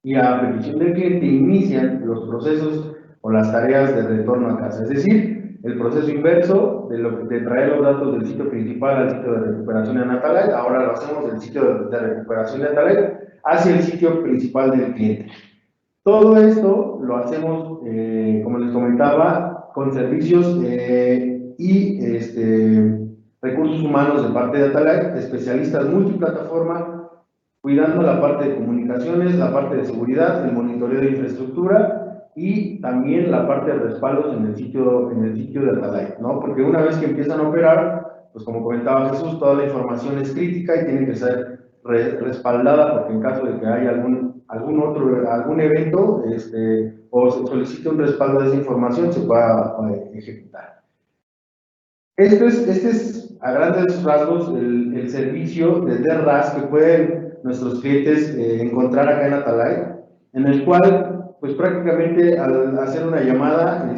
y a petición del cliente inician los procesos o las tareas de retorno a casa, es decir, el proceso inverso de traer los datos del sitio principal al sitio de recuperación en Atalay. Ahora lo hacemos del sitio de recuperación de Atalay hacia el sitio principal del cliente. Todo esto lo hacemos, como les comentaba, con servicios y recursos humanos de parte de Atalay, especialistas multiplataforma, cuidando la parte de comunicaciones, la parte de seguridad, el monitoreo de infraestructura y también la parte de respaldos en el sitio de Atalay, ¿no? Porque una vez que empiezan a operar, pues como comentaba Jesús, toda la información es crítica y tiene que ser respaldada, porque en caso de que haya algún evento o se solicite un respaldo de esa información, se pueda ejecutar. Este es a grandes rasgos el servicio de DRAS que pueden nuestros clientes encontrar acá en Atalay, en el cual pues prácticamente al hacer una llamada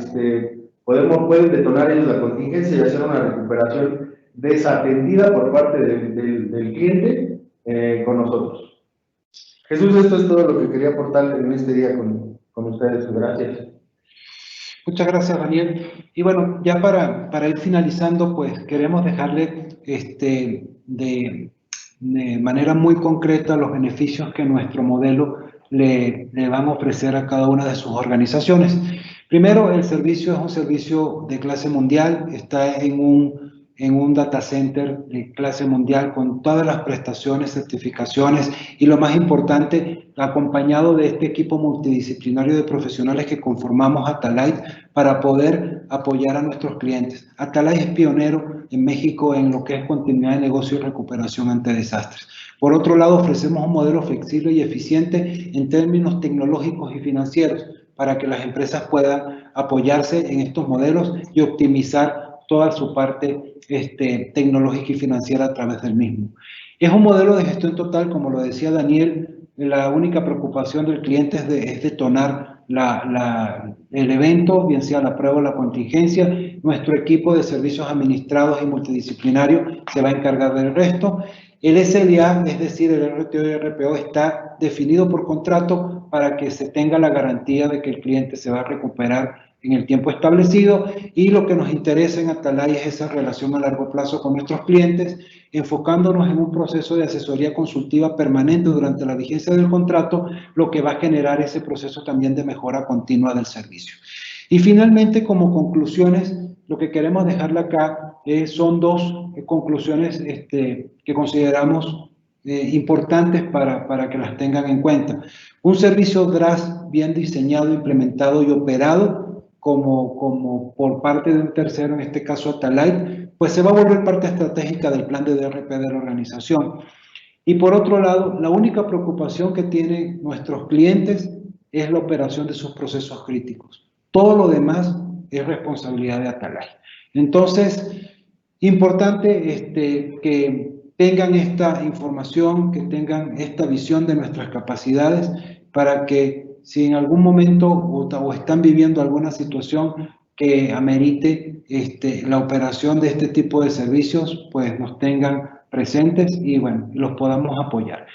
pueden detonar ellos la contingencia y hacer una recuperación desatendida por parte del cliente con nosotros. Jesús, esto es todo lo que quería aportar en este día con ustedes. Gracias. Muchas gracias, Daniel. Y bueno, ya para ir finalizando, pues queremos dejarle de manera muy concreta los beneficios que nuestro modelo le van a ofrecer a cada una de sus organizaciones. Primero, el servicio es un servicio de clase mundial, está en un data center de clase mundial con todas las prestaciones, certificaciones y lo más importante, acompañado de este equipo multidisciplinario de profesionales que conformamos Atalite para poder apoyar a nuestros clientes. Atalite es pionero en México en lo que es continuidad de negocio y recuperación ante desastres. Por otro lado, ofrecemos un modelo flexible y eficiente en términos tecnológicos y financieros para que las empresas puedan apoyarse en estos modelos y optimizar toda su parte tecnológica y financiera a través del mismo. Es un modelo de gestión total, como lo decía Daniel, la única preocupación del cliente es detonar el evento, bien sea la prueba o la contingencia. Nuestro equipo de servicios administrados y multidisciplinarios se va a encargar del resto. El SLA, es decir, el RTO y RPO, está definido por contrato para que se tenga la garantía de que el cliente se va a recuperar en el tiempo establecido, y lo que nos interesa en Atalay es esa relación a largo plazo con nuestros clientes, enfocándonos en un proceso de asesoría consultiva permanente durante la vigencia del contrato, lo que va a generar ese proceso también de mejora continua del servicio. Y finalmente, como conclusiones, lo que queremos dejarle acá son dos conclusiones que consideramos importantes para que las tengan en cuenta. Un servicio DRaaS bien diseñado, implementado y operado como por parte de un tercero, en este caso Atalite, pues se va a volver parte estratégica del plan de DRP de la organización. Y por otro lado, la única preocupación que tienen nuestros clientes es la operación de sus procesos críticos. Todo lo demás es responsabilidad de Atalite. Entonces, importante que tengan esta información, que tengan esta visión de nuestras capacidades para que si en algún momento o están viviendo alguna situación que amerite la operación de este tipo de servicios, pues nos tengan presentes y bueno, los podamos apoyar.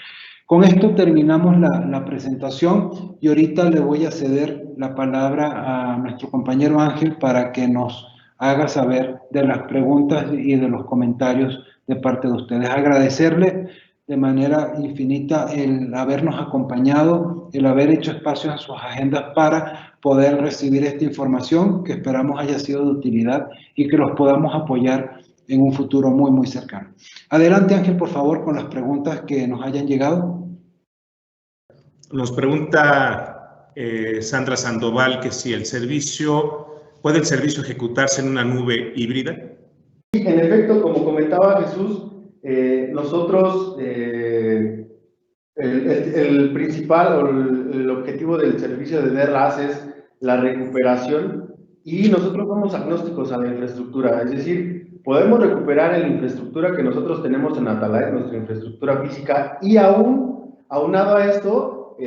Con esto terminamos la presentación y ahorita le voy a ceder la palabra a nuestro compañero Ángel para que nos haga saber de las preguntas y de los comentarios de parte de ustedes. Agradecerle de manera infinita el habernos acompañado, el haber hecho espacio en sus agendas para poder recibir esta información que esperamos haya sido de utilidad y que los podamos apoyar en un futuro muy, muy cercano. Adelante, Ángel, por favor, con las preguntas que nos hayan llegado. Nos pregunta Sandra Sandoval que si ¿puede el servicio ejecutarse en una nube híbrida? En efecto, como comentaba Jesús, nosotros el principal o el objetivo del servicio de DRaaS es la recuperación y nosotros somos agnósticos a la infraestructura, es decir, podemos recuperar la infraestructura que nosotros tenemos en Atalay, nuestra infraestructura física, y aunado a esto,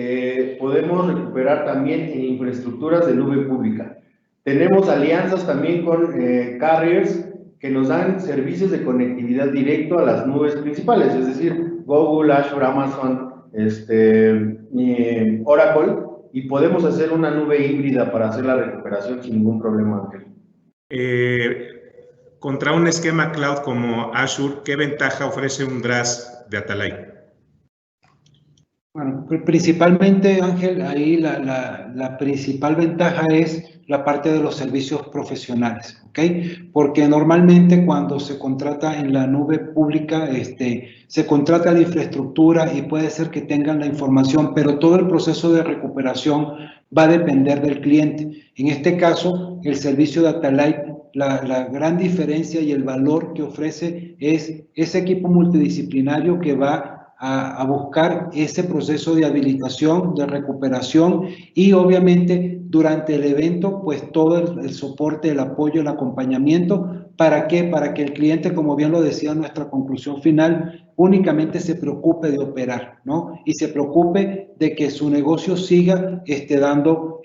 podemos recuperar también en infraestructuras de nube pública. Tenemos alianzas también con carriers que nos dan servicios de conectividad directo a las nubes principales, es decir, Google, Azure, Amazon, Oracle, y podemos hacer una nube híbrida para hacer la recuperación sin ningún problema, Ángel. Contra un esquema cloud como Azure, ¿qué ventaja ofrece un DRaaS de Atalay? Bueno, principalmente, Ángel, ahí la principal ventaja es la parte de los servicios profesionales, ¿ok? Porque normalmente cuando se contrata en la nube pública, se contrata la infraestructura y puede ser que tengan la información, pero todo el proceso de recuperación va a depender del cliente. En este caso, el servicio de Atalay, la gran diferencia y el valor que ofrece es ese equipo multidisciplinario que va a buscar ese proceso de habilitación, de recuperación y obviamente durante el evento, pues todo el soporte, el apoyo, el acompañamiento. ¿Para qué? Para que el cliente, como bien lo decía en nuestra conclusión final, únicamente se preocupe de operar, ¿no? Y se preocupe de que su negocio siga dando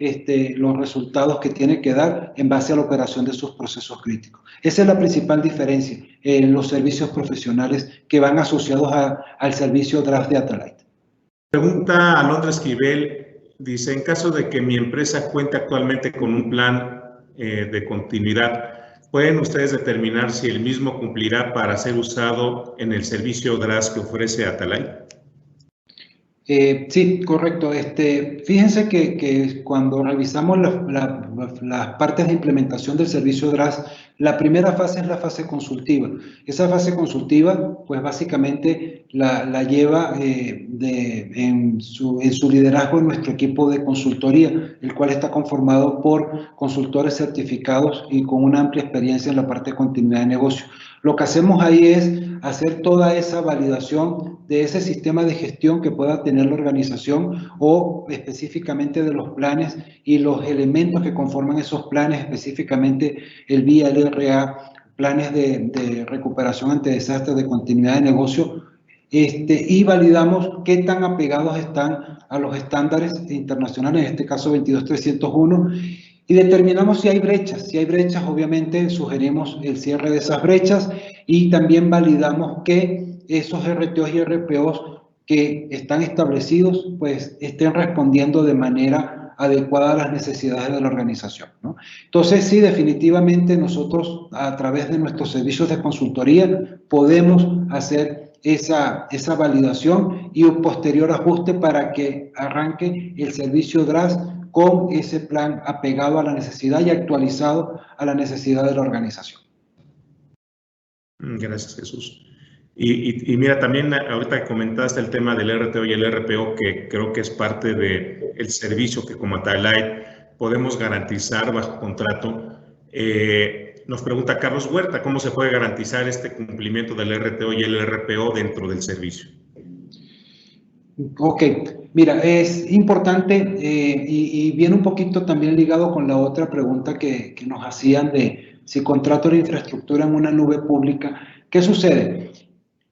los resultados que tiene que dar en base a la operación de sus procesos críticos. Esa es la principal diferencia en los servicios profesionales que van asociados al servicio DRaaS de Atalite. Pregunta Alondra Esquivel, dice, en caso de que mi empresa cuente actualmente con un plan de continuidad, ¿pueden ustedes determinar si el mismo cumplirá para ser usado en el servicio DRAS que ofrece Atalay? Sí, correcto. Fíjense que cuando revisamos las partes de implementación del servicio DRAS, la primera fase es la fase consultiva. Esa fase consultiva, pues básicamente la lleva en su liderazgo en nuestro equipo de consultoría, el cual está conformado por consultores certificados y con una amplia experiencia en la parte de continuidad de negocio. Lo que hacemos ahí es hacer toda esa validación de ese sistema de gestión que pueda tener la organización o específicamente de los planes y los elementos que conforman esos planes, específicamente el VIA, el RA, planes de recuperación ante desastres, de continuidad de negocio, y validamos qué tan apegados están a los estándares internacionales, en este caso 22301, y determinamos si hay brechas. Si hay brechas, obviamente sugerimos el cierre de esas brechas y también validamos que esos RTOs y RPOs que están establecidos pues estén respondiendo de manera adecuada a las necesidades de la organización, ¿no? Entonces sí, definitivamente nosotros a través de nuestros servicios de consultoría podemos hacer esa validación y un posterior ajuste para que arranque el servicio DRAS con ese plan apegado a la necesidad y actualizado a la necesidad de la organización. Gracias, Jesús. Y mira, también ahorita comentaste el tema del RTO y el RPO, que creo que es parte del servicio que como Atalay podemos garantizar bajo contrato. Nos pregunta Carlos Huerta, ¿cómo se puede garantizar este cumplimiento del RTO y el RPO dentro del servicio? Ok, mira, es importante y viene un poquito también ligado con la otra pregunta que nos hacían de si contrato la infraestructura en una nube pública. ¿Qué sucede?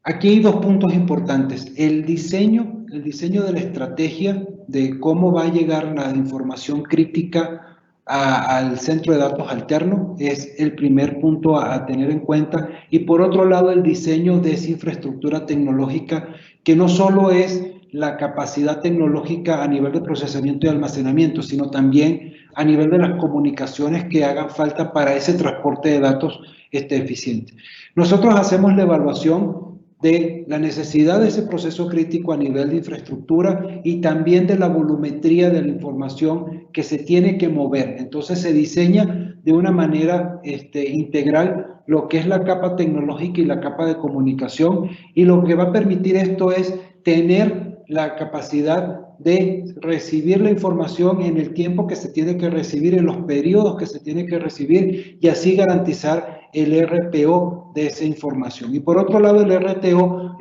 Aquí hay dos puntos importantes. El diseño de la estrategia de cómo va a llegar la información crítica al centro de datos alterno es el primer punto a tener en cuenta. Y por otro lado, el diseño de esa infraestructura tecnológica que no solo es la capacidad tecnológica a nivel de procesamiento y almacenamiento, sino también a nivel de las comunicaciones que hagan falta para ese transporte de datos eficiente. Nosotros hacemos la evaluación de la necesidad de ese proceso crítico a nivel de infraestructura y también de la volumetría de la información que se tiene que mover. Entonces se diseña de una manera integral lo que es la capa tecnológica y la capa de comunicación, y lo que va a permitir esto es tener la capacidad de recibir la información en el tiempo que se tiene que recibir, en los periodos que se tiene que recibir, y así garantizar el RPO de esa información. Y por otro lado, el RTO,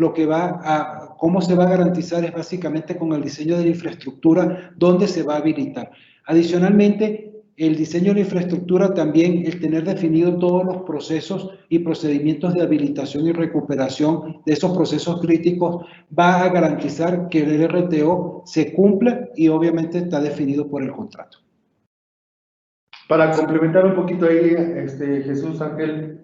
cómo se va a garantizar es básicamente con el diseño de la infraestructura donde se va a habilitar. Adicionalmente, el diseño de la infraestructura también, el tener definido todos los procesos y procedimientos de habilitación y recuperación de esos procesos críticos va a garantizar que el RTO se cumpla y obviamente está definido por el contrato. Para complementar un poquito ahí, Jesús Ángel,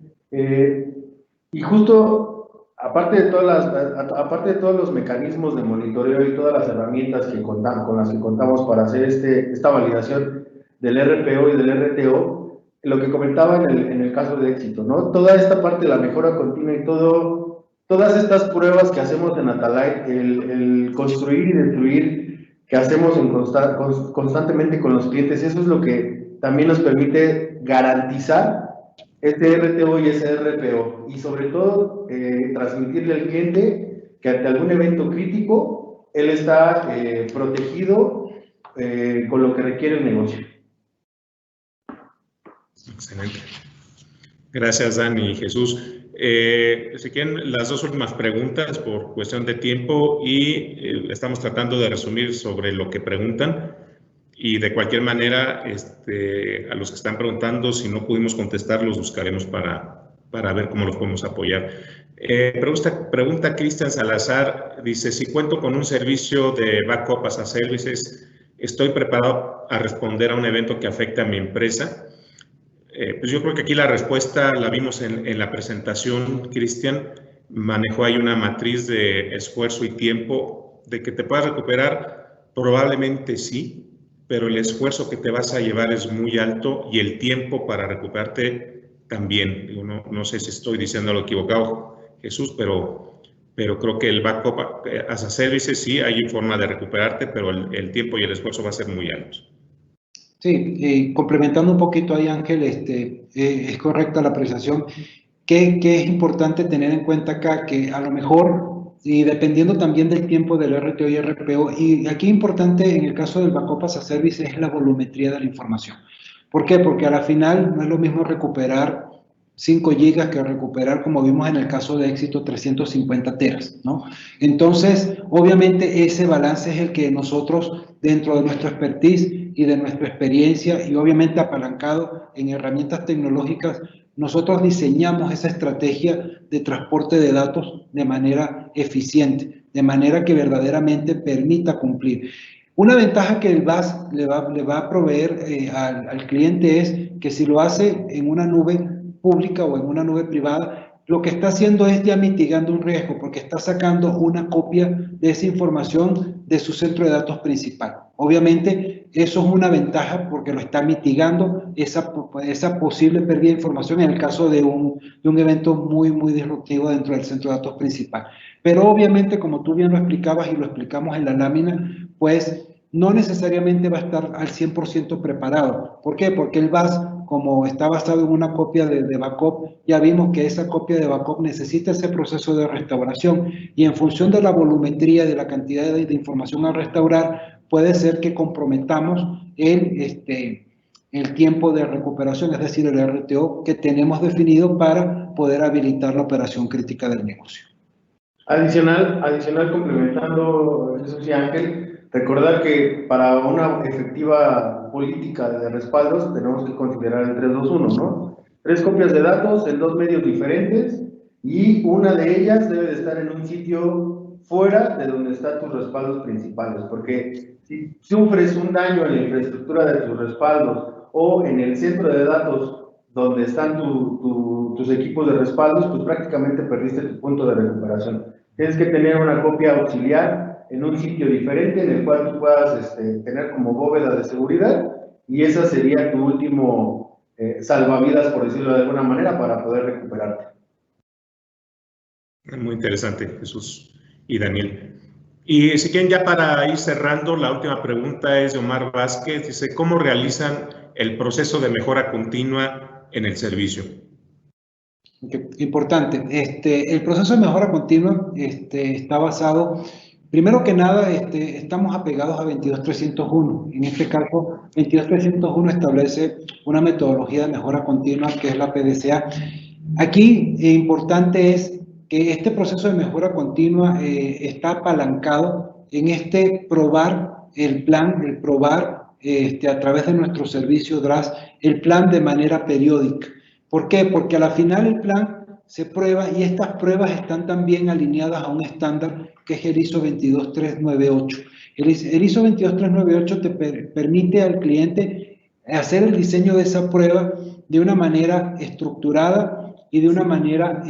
y justo aparte de todos los mecanismos de monitoreo y todas las herramientas con las que contamos para hacer esta validación del RPO y del RTO, lo que comentaba en el caso de éxito, ¿no? Toda esta parte de la mejora continua y todas estas pruebas que hacemos en Atalay, el construir y destruir que hacemos constantemente con los clientes, eso es lo que también nos permite garantizar este RTO y ese RPO, y sobre todo transmitirle al cliente que ante algún evento crítico él está protegido con lo que requiere el negocio. Excelente. Gracias, Dani y Jesús. Si quieren, las dos últimas preguntas por cuestión de tiempo, y estamos tratando de resumir sobre lo que preguntan, y de cualquier manera, a los que están preguntando, si no pudimos contestar, los buscaremos para ver cómo los podemos apoyar. Pregunta Cristian Salazar, dice, si cuento con un servicio de backup as a services, ¿estoy preparado a responder a un evento que afecte a mi empresa? Pues yo creo que aquí la respuesta la vimos en la presentación. Cristian manejó ahí una matriz de esfuerzo y tiempo. De que te puedas recuperar, probablemente sí. pero el esfuerzo que te vas a llevar es muy alto y el tiempo para recuperarte también. No sé si estoy diciendo algo equivocado, Jesús, pero creo que el backup as a service sí hay forma de recuperarte, pero el tiempo y el esfuerzo va a ser muy alto. Sí, complementando un poquito ahí, Ángel, es correcta la apreciación. Que es importante tener en cuenta acá que a lo mejor, y dependiendo también del tiempo del RTO y RPO, y aquí importante en el caso del backup as a service es la volumetría de la información. ¿Por qué? Porque a la final no es lo mismo recuperar 5 gigas que recuperar, como vimos en el caso de Éxito, 350 teras, ¿no? Entonces, obviamente ese balance es el que nosotros, dentro de nuestra expertise y de nuestra experiencia, y obviamente apalancado en herramientas tecnológicas, nosotros diseñamos esa estrategia de transporte de datos de manera eficiente, de manera que verdaderamente permita cumplir. Una ventaja que el VAS le va a proveer al cliente es que si lo hace en una nube pública o en una nube privada, lo que está haciendo es ya mitigando un riesgo, porque está sacando una copia de esa información de su centro de datos principal. Obviamente, eso es una ventaja porque lo está mitigando esa posible pérdida de información en el caso de un evento muy, muy disruptivo dentro del centro de datos principal. Pero obviamente, como tú bien lo explicabas y lo explicamos en la lámina, pues no necesariamente va a estar al 100% preparado. ¿Por qué? Porque el VAS, como está basado en una copia de backup, ya vimos que esa copia de backup necesita ese proceso de restauración y en función de la volumetría, de la cantidad de información a restaurar, puede ser que comprometamos el tiempo de recuperación, es decir, el RTO que tenemos definido para poder habilitar la operación crítica del negocio. Adicional complementando Jesús y Ángel, recordar que para una efectiva política de respaldos tenemos que considerar el 3-2-1, ¿no? 3 copias de datos en 2 medios diferentes y una de ellas debe de estar en un sitio fuera de donde están tus respaldos principales, porque si sufres un daño en la infraestructura de tus respaldos o en el centro de datos donde están tus equipos de respaldos, pues prácticamente perdiste tu punto de recuperación. Tienes que tener una copia auxiliar en un sitio diferente en el cual tú puedas tener como bóveda de seguridad y esa sería tu último salvavidas, por decirlo de alguna manera, para poder recuperarte. Muy interesante, Jesús y Daniel. Y si quieren, ya para ir cerrando, la última pregunta es de Omar Vázquez. Dice, ¿cómo realizan el proceso de mejora continua en el servicio? Importante. El proceso de mejora continua está basado, primero que nada, estamos apegados a 22301. En este caso, 22301 establece una metodología de mejora continua que es la PDCA. Aquí, importante es que este proceso de mejora continua está apalancado en probar el plan, a través de nuestro servicio DRAS, el plan de manera periódica. ¿Por qué? Porque a la final el plan se prueba y estas pruebas están también alineadas a un estándar que es el ISO 22398. El ISO 22398 te permite al cliente hacer el diseño de esa prueba de una manera estructurada y de una manera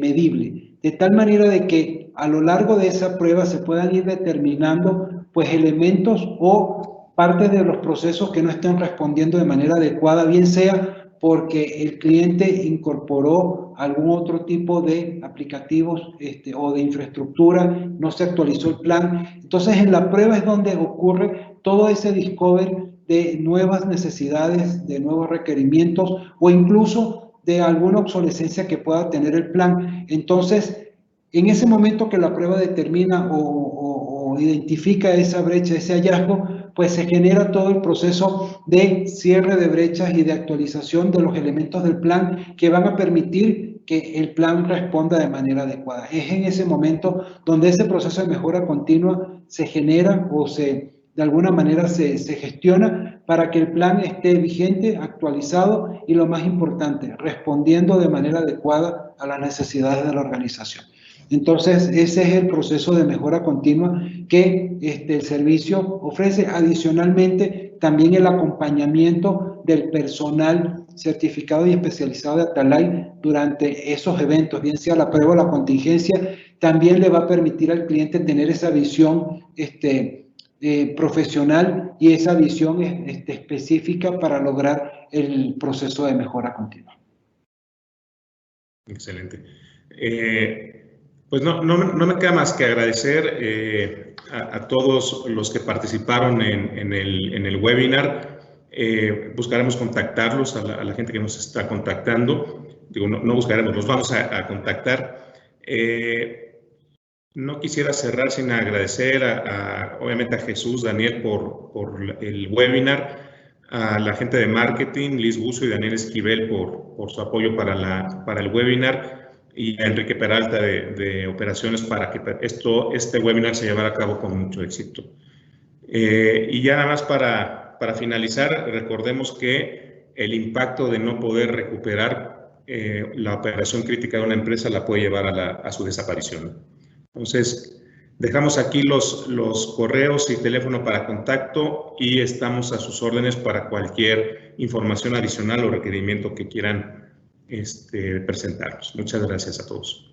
medible, de tal manera de que a lo largo de esa prueba se puedan ir determinando pues elementos o partes de los procesos que no estén respondiendo de manera adecuada, bien sea porque el cliente incorporó algún otro tipo de aplicativos o de infraestructura, no se actualizó el plan. Entonces, en la prueba es donde ocurre todo ese discover de nuevas necesidades, de nuevos requerimientos o incluso de alguna obsolescencia que pueda tener el plan. Entonces, en ese momento que la prueba determina o identifica esa brecha, ese hallazgo, pues se genera todo el proceso de cierre de brechas y de actualización de los elementos del plan que van a permitir que el plan responda de manera adecuada. Es en ese momento donde ese proceso de mejora continua se genera o de alguna manera se gestiona para que el plan esté vigente, actualizado y lo más importante, respondiendo de manera adecuada a las necesidades de la organización. Entonces, ese es el proceso de mejora continua que el servicio ofrece. Adicionalmente, también el acompañamiento del personal certificado y especializado de Atalay durante esos eventos, bien sea la prueba o la contingencia, también le va a permitir al cliente tener esa visión profesional y esa visión específica para lograr el proceso de mejora continua. Excelente. Pues no me queda más que agradecer a todos los que participaron en el webinar. Buscaremos contactarlos, a la gente que nos está contactando. Digo, no buscaremos, los vamos a contactar. No quisiera cerrar sin agradecer obviamente a Jesús, Daniel, por el webinar, a la gente de marketing, Liz Buzo y Daniel Esquivel por su apoyo para el webinar, y a Enrique Peralta de operaciones para que este webinar se llevara a cabo con mucho éxito. Y ya nada más para finalizar, recordemos que el impacto de no poder recuperar la operación crítica de una empresa la puede llevar a su desaparición. Entonces, dejamos aquí los correos y teléfono para contacto y estamos a sus órdenes para cualquier información adicional o requerimiento que quieran presentarnos. Muchas gracias a todos.